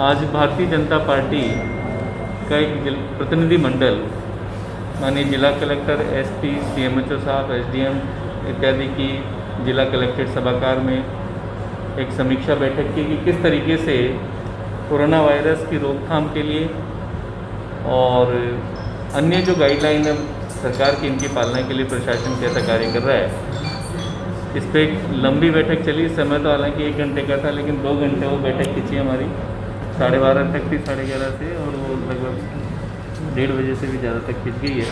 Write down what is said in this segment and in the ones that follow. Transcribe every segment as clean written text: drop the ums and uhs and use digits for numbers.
आज भारतीय जनता पार्टी का एक प्रतिनिधिमंडल माननीय जिला कलेक्टर, एसपी, सीएमएचओ साहब, एसडीएम इत्यादि की जिला कलेक्ट्रेट सभागार में एक समीक्षा बैठक की कि किस तरीके से कोरोना वायरस की रोकथाम के लिए और अन्य जो गाइडलाइन है सरकार की, इनकी पालना के लिए प्रशासन कैसा कार्य कर रहा है। इस पर एक लंबी बैठक चली। समय तो हालांकि 1 घंटे का था, लेकिन 2 घंटे वो बैठक खींची हमारी। 12:30 तक थी, 11:30 से, और वो लगभग 1:30 बजे से भी ज़्यादा तक खींच गई है।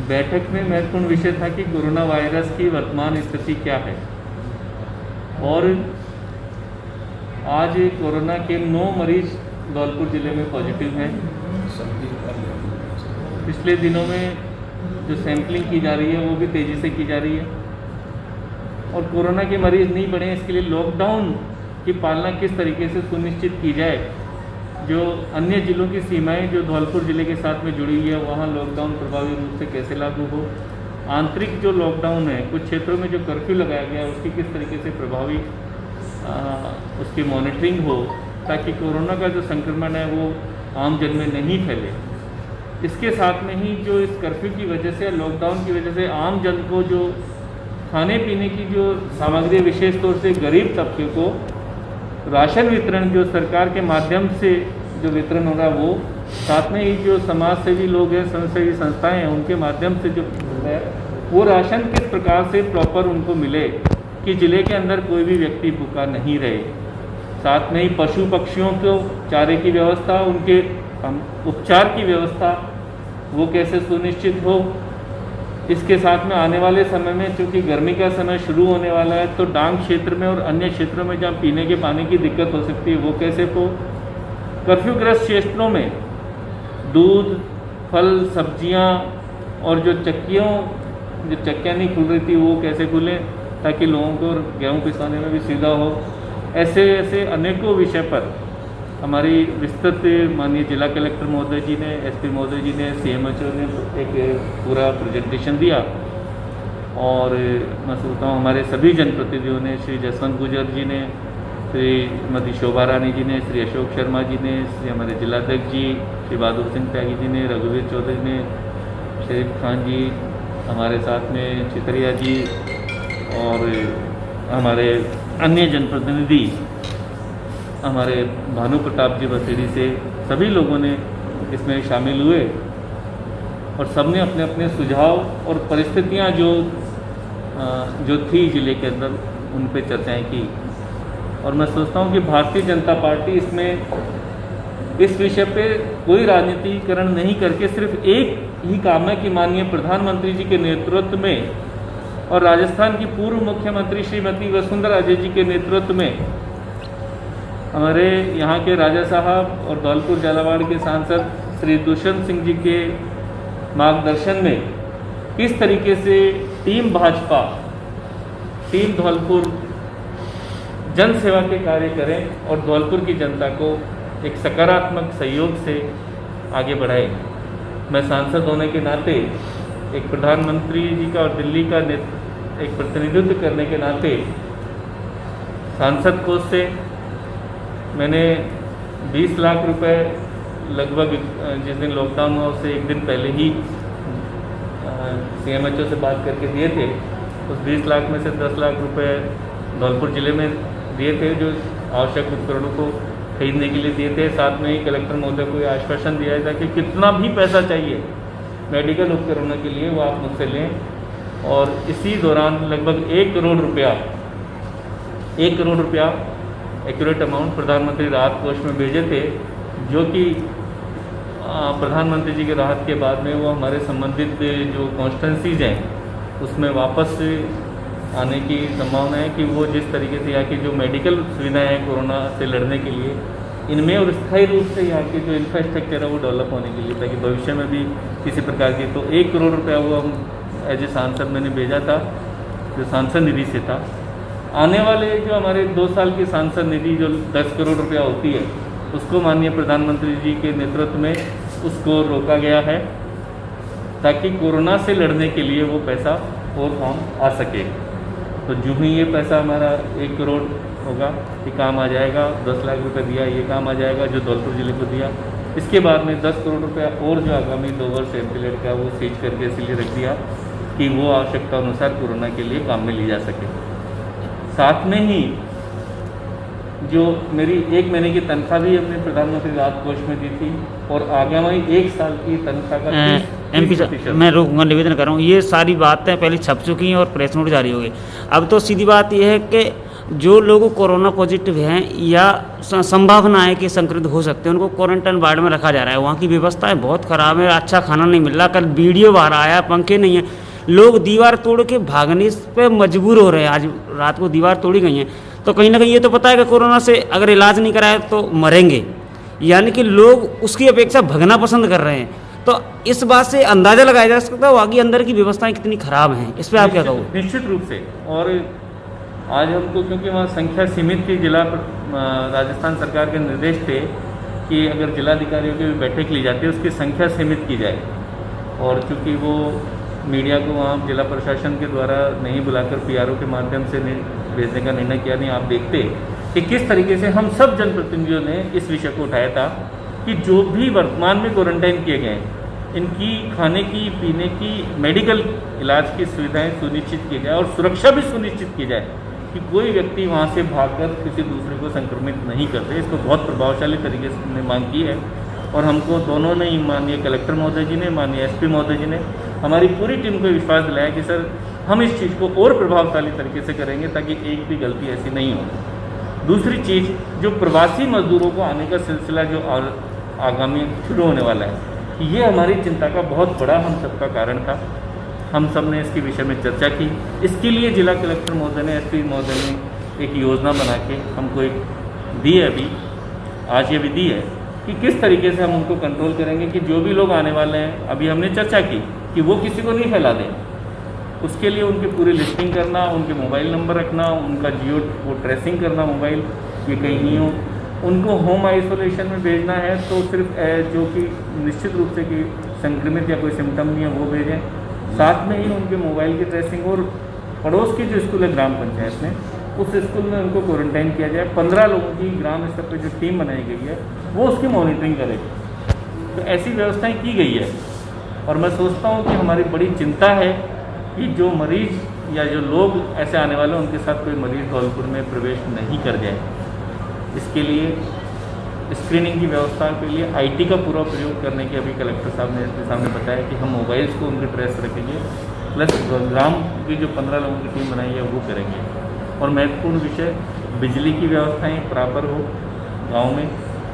बैठक में महत्वपूर्ण विषय था कि कोरोना वायरस की वर्तमान स्थिति क्या है, और आज कोरोना के 9 मरीज धौलपुर ज़िले में पॉजिटिव हैं। पिछले दिनों में जो सैंपलिंग की जा रही है वो भी तेज़ी से की जा रही है, और कोरोना के मरीज नहीं बढ़े इसके लिए लॉकडाउन की पालना किस तरीके से सुनिश्चित की जाए। जो अन्य ज़िलों की सीमाएं जो धौलपुर ज़िले के साथ में जुड़ी हुई है, वहाँ लॉकडाउन प्रभावी रूप से कैसे लागू हो। आंतरिक जो लॉकडाउन है, कुछ क्षेत्रों में जो कर्फ्यू लगाया गया है, उसकी किस तरीके से प्रभावी उसकी मॉनिटरिंग हो, ताकि कोरोना का जो संक्रमण है वो आम जन में नहीं फैले। इसके साथ में ही जो इस कर्फ्यू की वजह से, लॉकडाउन की वजह से आम जन को जो खाने पीने की जो सामग्री, विशेष तौर से गरीब तबके को राशन वितरण जो सरकार के माध्यम से जो वितरण हो रहा है वो, साथ में ही जो समाज सेवी लोग हैं, स्वयंसेवी संस्थाएं हैं, उनके माध्यम से जो है वो राशन किस प्रकार से प्रॉपर उनको मिले कि ज़िले के अंदर कोई भी व्यक्ति भूखा नहीं रहे। साथ में ही पशु पक्षियों को चारे की व्यवस्था, उनके उपचार की व्यवस्था वो कैसे सुनिश्चित हो। इसके साथ में आने वाले समय में, चूँकि गर्मी का समय शुरू होने वाला है, तो डांग क्षेत्र में और अन्य क्षेत्रों में जहाँ पीने के पानी की दिक्कत हो सकती है वो कैसे हो। कर्फ्यूग्रस्त क्षेत्रों में दूध, फल, सब्जियाँ और जो चक्कियाँ नहीं खुल रही थी वो कैसे खुलें, ताकि लोगों को गेहूँ पिसाने में भी सुविधा हो। ऐसे अनेकों विषय पर हमारी विस्तृत माननीय जिला कलेक्टर महोदय जी ने, एसपी महोदय जी ने, सीएमएचओ ने एक पूरा प्रेजेंटेशन दिया, और मैं सोचता हूँ हमारे सभी जनप्रतिनिधियों ने, श्री जसवंत गुजर जी ने, श्रीमती शोभा रानी जी ने, श्री अशोक शर्मा जी ने, श्री हमारे जिलाध्यक्ष जी श्री बहादुर सिंह त्यागी जी ने, रघुवीर चौधरी ने, शरीफ खान जी, हमारे साथ में चितरिया जी, और हमारे अन्य जनप्रतिनिधि, हमारे भानु प्रताप जी बसेड़ी से, सभी लोगों ने इसमें शामिल हुए, और सबने अपने अपने सुझाव और परिस्थितियां जो थी ज़िले के अंदर, उन पे चर्चाएं की। और मैं सोचता हूं कि भारतीय जनता पार्टी इसमें इस विषय पे कोई राजनीतिकरण नहीं करके सिर्फ एक ही काम है कि माननीय प्रधानमंत्री जी के नेतृत्व में और राजस्थान की पूर्व मुख्यमंत्री श्रीमती वसुंधरा राजे जी के नेतृत्व में, हमारे यहाँ के राजा साहब और धौलपुर झालावाड़ के सांसद श्री दुष्यंत सिंह जी के मार्गदर्शन में किस तरीके से टीम भाजपा, टीम धौलपुर जन सेवा के कार्य करें और धौलपुर की जनता को एक सकारात्मक सहयोग से आगे बढ़ाएं। मैं सांसद होने के नाते, एक प्रधानमंत्री जी का और दिल्ली का एक प्रतिनिधित्व करने के नाते, सांसद कोष से मैंने 20 लाख रुपए लगभग जिस दिन लॉकडाउन हुआ उससे 1 दिन पहले ही सीएमएचओ से बात करके दिए थे। उस 20 लाख में से 10 लाख रुपए धौलपुर ज़िले में दिए थे, जो आवश्यक उपकरणों को खरीदने के लिए दिए थे। साथ में ही कलेक्टर महोदय को आश्वासन दिया था कि कितना भी पैसा चाहिए मेडिकल उपकरणों के लिए वो आप मुझसे लें, और इसी दौरान लगभग 1 करोड़ रुपया एक्यूरेट अमाउंट प्रधानमंत्री राहत कोष में भेजे थे, जो कि प्रधानमंत्री जी के राहत के बाद में वो हमारे संबंधित जो कॉन्स्टिट्यूंसीज हैं उसमें वापस आने की संभावना है कि वो जिस तरीके से यहाँ की जो मेडिकल सुविधाएं हैं कोरोना से लड़ने के लिए, इनमें और स्थायी रूप से यहाँ के जो इंफ्रास्ट्रक्चर है वो डेवलप होने के लिए, ताकि भविष्य में भी किसी प्रकार की, तो 1 करोड़ रुपया वो हम एज ए सांसद मैंने भेजा था, जो सांसद निधि से था। आने वाले जो हमारे 2 साल की सांसद निधि जो 10 करोड़ रुपया होती है, उसको माननीय प्रधानमंत्री जी के नेतृत्व में उसको रोका गया है, ताकि कोरोना से लड़ने के लिए वो पैसा और काम आ सके। तो जो ही ये पैसा हमारा 1 करोड़ होगा, ये काम आ जाएगा, 10 लाख रुपए दिया, ये काम आ जाएगा जो धौलपुर ज़िले को दिया। इसके बाद में 10 करोड़ रुपया और जो आगामी 2 वर्ष एमपीलेट का वो सीज करके इसलिए रख दिया कि वो आवश्यकता अनुसार कोरोना के लिए काम में ली जा सके। साथ में ही जो मेरी 1 महीने की तनख्वाह भी हमने प्रधानमंत्री राहत कोष में दी थी और आगामी 1 साल की तनख्वाह का एमपी साहब, मैं रोकूंगा, निवेदन कर रहा हूँ, ये सारी बातें पहले छप चुकी हैं और प्रेस नोट जारी हो गई। अब तो सीधी बात यह है कि जो लोग कोरोना पॉजिटिव हैं या संभावना है कि संक्रमित हो सकते हैं, उनको क्वारंटाइन वार्ड में रखा जा रहा है। वहाँ की व्यवस्थाएं बहुत ख़राब है, अच्छा खाना नहीं मिल रहा। कल वीडियो बाहर आया, पंखे नहीं है, लोग दीवार तोड़ के भागने पे मजबूर हो रहे हैं। आज रात को दीवार तोड़ी गई हैं, तो कहीं ना कहीं ये तो पता है कि कोरोना से अगर इलाज नहीं कराया तो मरेंगे, यानी कि लोग उसकी अपेक्षा भगना पसंद कर रहे हैं। तो इस बात से अंदाज़ा लगाया जा सकता है आगे अंदर की व्यवस्थाएं कितनी खराब हैं। इस पर आप क्या कहोगे? निश्चित रूप से। और आज हमको क्योंकि वहाँ संख्या सीमित थी, राजस्थान सरकार के निर्देश थे कि अगर जिलाधिकारियों की बैठक ली जाती है उसकी संख्या सीमित की जाए, और चूँकि वो मीडिया को वहाँ जिला प्रशासन के द्वारा नहीं बुलाकर पीआरओ के माध्यम से भेजने का निर्णय किया। नहीं, आप देखते कि किस तरीके से हम सब जनप्रतिनिधियों ने इस विषय को उठाया था कि जो भी वर्तमान में क्वारंटाइन किए गए इनकी खाने की, पीने की, मेडिकल इलाज की सुविधाएं सुनिश्चित की जाए और सुरक्षा भी सुनिश्चित की जाए कि कोई व्यक्ति वहाँ से भागकर किसी दूसरे को संक्रमित नहीं करते। इसको बहुत प्रभावशाली तरीके से हमने मांग की है और हमको दोनों ने, माननीय कलेक्टर महोदय जी ने, माननीय एसपी महोदय जी ने, हमारी पूरी टीम को विश्वास दिलाया कि सर हम इस चीज़ को और प्रभावशाली तरीके से करेंगे ताकि एक भी गलती ऐसी नहीं हो। दूसरी चीज़, जो प्रवासी मजदूरों को आने का सिलसिला जो आगामी शुरू होने वाला है, ये हमारी चिंता का बहुत बड़ा हम सबका कारण था। हम सब ने इसके विषय में चर्चा की। इसके लिए जिला कलेक्टर महोदय ने, एसपी महोदय ने एक योजना बना के हमको एक दी है, अभी आज ये भी दी है कि किस तरीके से हम उनको कंट्रोल करेंगे कि जो भी लोग आने वाले हैं, अभी हमने चर्चा की कि वो किसी को नहीं फैला दें। उसके लिए उनकी पूरी लिस्टिंग करना, उनके मोबाइल नंबर रखना, उनका जियो वो ट्रेसिंग करना, मोबाइल ये कहीं नहीं हो, उनको होम आइसोलेशन में भेजना है तो सिर्फ जो कि निश्चित रूप से कि संक्रमित या कोई सिम्टम नहीं है वो भेजें। साथ में ही उनके मोबाइल की ट्रेसिंग, और पड़ोस की जो स्कूल है ग्राम पंचायत में, उस स्कूल में उनको क्वारंटाइन किया जाए। 15 लोगों की ग्राम स्तर पर जो टीम बनाई गई है वो उसकी मॉनिटरिंग करेगी। तो ऐसी व्यवस्थाएं की गई है और मैं सोचता हूं कि हमारी बड़ी चिंता है कि जो मरीज या जो लोग ऐसे आने वाले हैं उनके साथ कोई मरीज धौलपुर में प्रवेश नहीं कर जाए। इसके लिए स्क्रीनिंग की व्यवस्था के लिए आईटी का पूरा प्रयोग करने की अभी कलेक्टर साहब ने, एसपी साहब ने बताया कि हम मोबाइल्स को उनके ट्रेस रखेंगे, प्लस ग्राम की जो 15 लोगों की टीम बनाई है वो करेंगे। और महत्वपूर्ण विषय, बिजली की व्यवस्थाएं बराबर हो गांव में,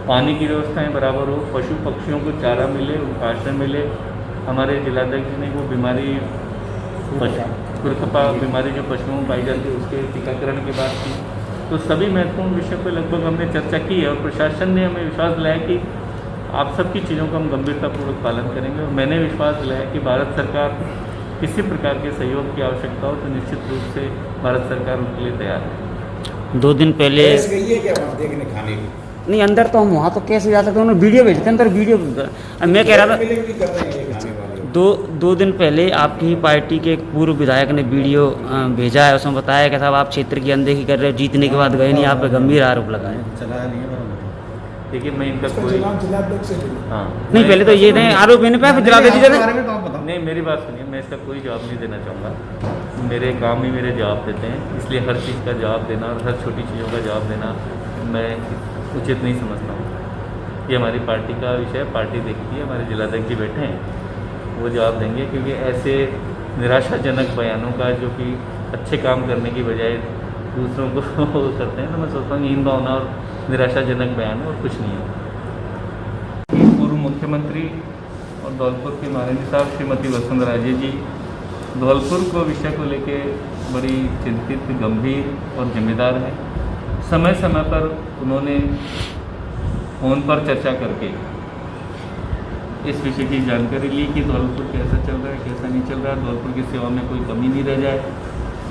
पानी की व्यवस्थाएं बराबर हो, पशु पक्षियों को चारा मिले, उनको आश्रय मिले। हमारे जिलाध्यक्ष ने वो बीमारी खुरकपा बीमारी जो पशुओं में पाई जाती है उसके टीकाकरण की बात की। तो सभी महत्वपूर्ण विषय पर लगभग हमने चर्चा की है और प्रशासन ने हमें विश्वास दिलाया कि आप सबकी चीज़ों का हम गंभीरतापूर्वक पालन करेंगे। और मैंने विश्वास दिलाया कि भारत सरकार किसी प्रकार के सहयोग की आवश्यकता हो तो निश्चित रूप से भारत सरकार उनके लिए तैयार है। 2 दिन पहले गई है क्या वहाँ देखने खाने की? नहीं, अंदर तो हम वहाँ तो कैसे जा सकते हैं, उन्होंने वीडियो भेजते हैं अंदर वीडियो। मैं कह रहा था 2 दिन पहले आपकी ही पार्टी के एक पूर्व विधायक ने वीडियो भेजा है, उसमें बताया कि साहब आप क्षेत्र की अनदेखी कर रहे हो, जीतने के बाद गए नहीं, आप पे गंभीर आरोप लगाए। चलाया नहीं है। देखिए मैं इनका कोई हाँ नहीं, पहले तो ये नहीं आरोप मैंने पे जिलाध्यक्ष जी ने नहीं, मेरी बात सुनिए, मैं इसका कोई जवाब नहीं देना चाहूँगा। मेरे काम ही मेरे जवाब देते हैं, इसलिए हर चीज़ का जवाब देना और हर छोटी चीज़ों का जवाब देना मैं उचित नहीं समझता हूँ। ये हमारी पार्टी का विषय, पार्टी देखती है, हमारे जिलाध्यक्ष जी बैठे हैं, वो जवाब देंगे। क्योंकि ऐसे निराशाजनक बयानों का जो कि अच्छे काम करने की बजाय दूसरों को करते हैं, तो मैं सोचता हूँ हीन भावना और निराशाजनक बयान और कुछ नहीं है। पूर्व मुख्यमंत्री और धौलपुर के माननीय साहब श्रीमती वसुंधरा राजे जी धौलपुर को विषय को लेके बड़ी चिंतित, गंभीर और जिम्मेदार हैं। समय समय पर उन्होंने फ़ोन पर चर्चा करके इस विषय की जानकारी ली कि धौलपुर कैसा चल रहा है, कैसा नहीं चल रहा है, धौलपुर की सेवा में कोई कमी नहीं रह जाए।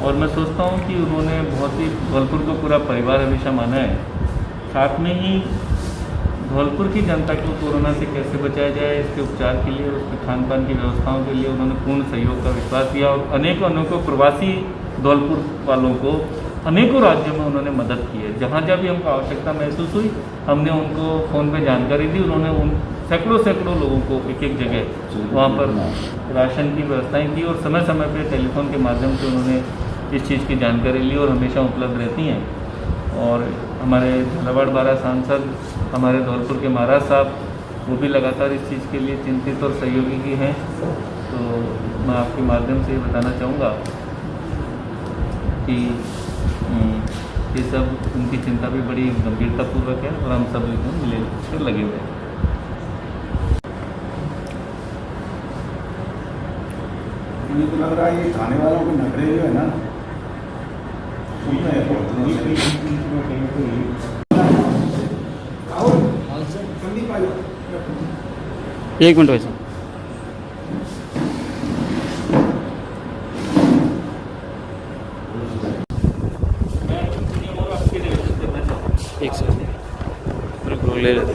और मैं सोचता हूँ कि उन्होंने बहुत ही धौलपुर को पूरा परिवार हमेशा माना है। साथ में ही धौलपुर की जनता को कोरोना से कैसे बचाया जाए, इसके उपचार के लिए, उसके खान पान की व्यवस्थाओं के लिए उन्होंने पूर्ण सहयोग का विश्वास दिया। और अनेकों प्रवासी धौलपुर वालों को अनेकों राज्यों में उन्होंने मदद की है। जहाँ जहाँ भी हमको आवश्यकता महसूस हुई हमने उनको फ़ोन पे जानकारी दी। उन्होंने उन सैकड़ों लोगों को एक एक जगह वहाँ पर राशन की व्यवस्थाएं की और समय समय पे टेलीफोन के माध्यम से उन्होंने इस चीज़ की जानकारी ली और हमेशा उपलब्ध रहती हैं। और हमारे झालावाड़ बारा सांसद हमारे धौलपुर के महाराज साहब वो भी लगातार इस चीज़ के लिए चिंतित और सहयोगी की हैं। तो मैं आपके माध्यम से ये बताना चाहूँगा कि ये सब उनकी चिंता भी बड़ी गंभीरतापूर्वक है और हम सब एकदम मिले कर लगे हुए हैं। मुझे तो लग रहा है ये खाने वालों के नखरे जो है ना उसमें है बहुत एक मिनट वैसे एक सेकंड ले लेते